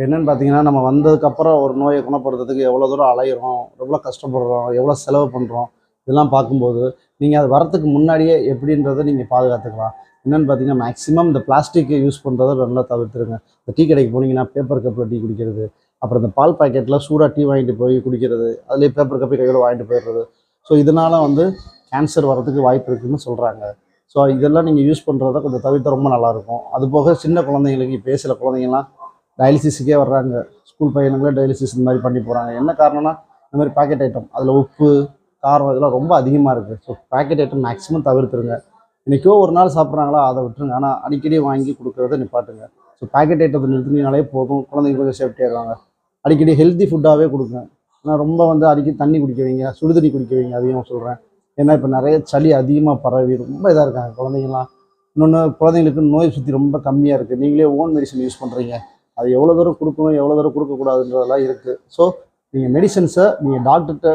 என்னன்னு பார்த்தீங்கன்னா, நம்ம வந்ததுக்கப்புறம் ஒரு நோயை குணப்படுத்துறதுக்கு எவ்வளோ தூரம் அலையிறோம், எவ்வளோ கஷ்டப்படுறோம், எவ்வளோ செலவு பண்ணுறோம், இதெல்லாம் பார்க்கும்போது, நீங்கள் அது வரத்துக்கு முன்னாடியே எப்படின்றத நீங்கள் பாதுகாத்துக்கலாம். என்னன்னு பார்த்தீங்கன்னா, மேக்ஸிமம் இந்த பிளாஸ்டிக் யூஸ் பண்ணுறத நல்லா தவிர்த்துருங்க. இந்த டீ கடைக்கு போனீங்கன்னா, பேப்பர் கப்பில் டீ குடிக்கிறது, அப்புறம் இந்த பால் பாக்கெட்டில் சூடாக டீ வாங்கிட்டு போய் குடிக்கிறது, அதுலேயே பேப்பர் கப்பை கையோட வாங்கிட்டு போயிடுறது. ஸோ இதனால் வந்து கேன்சர் வரதுக்கு வாய்ப்பு இருக்குதுன்னு சொல்கிறாங்க. ஸோ இதெல்லாம் நீங்கள் யூஸ் பண்ணுறத கொஞ்சம் தவிர்த்தா ரொம்ப நல்லாயிருக்கும். அதுபோக சின்ன குழந்தைங்களுக்கு இப்போ சில குழந்தைங்கலாம் டயாலிசிஸுக்கே வர்றாங்க. ஸ்கூல் பையனுங்களே டயாலிசிஸ் இந்த மாதிரி பண்ணி போகிறாங்க. என்ன காரணம்னா, இந்த மாதிரி பாக்கெட் ஐட்டம் அதில் உப்பு, காரம் இதெல்லாம் ரொம்ப அதிகமாக இருக்குது. ஸோ பாக்கெட் ஐட்டம் மேக்ஸிமம் தவிர்த்துருங்க. என்றைக்கோ ஒரு நாள் சாப்பிட்றாங்களா அதை விட்டுருங்க. ஆனால் அடிக்கடி வாங்கி கொடுக்குறத நிப்பாட்டுங்க. ஸோ பாக்கெட் ஐட்டத்தை நிறுத்தினீங்கனாலே போதும், குழந்தைங்க கொஞ்சம் சேஃப்டி ஆயிடுவாங்க. அடிக்கடி ஹெல்த்தி ஃபுட்டாகவே கொடுங்க. ஏன்னா ரொம்ப வந்து அடிக்கடி தண்ணி குடிக்க வைங்க, சுடுதண்ணி குடிக்க வைங்க, அதிகமாக சொல்கிறேன். ஏன்னா இப்போ நிறைய சளி அதிகமாக பரவி ரொம்ப இதாக இருக்காங்க குழந்தைங்களாம். இன்னொன்று, குழந்தைங்களுக்கு நோய் சுற்றி ரொம்ப கம்மியாக இருக்குது. நீங்களே ஓன் மெடிசன் யூஸ் பண்ணுறீங்க. அது எவ்வளோ தூரம் கொடுக்கணும், எவ்வளோ தூரம் கொடுக்கக்கூடாதுன்றதெல்லாம் இருக்குது. ஸோ நீங்கள் மெடிசன்ஸை நீங்கள் டாக்டர்கிட்ட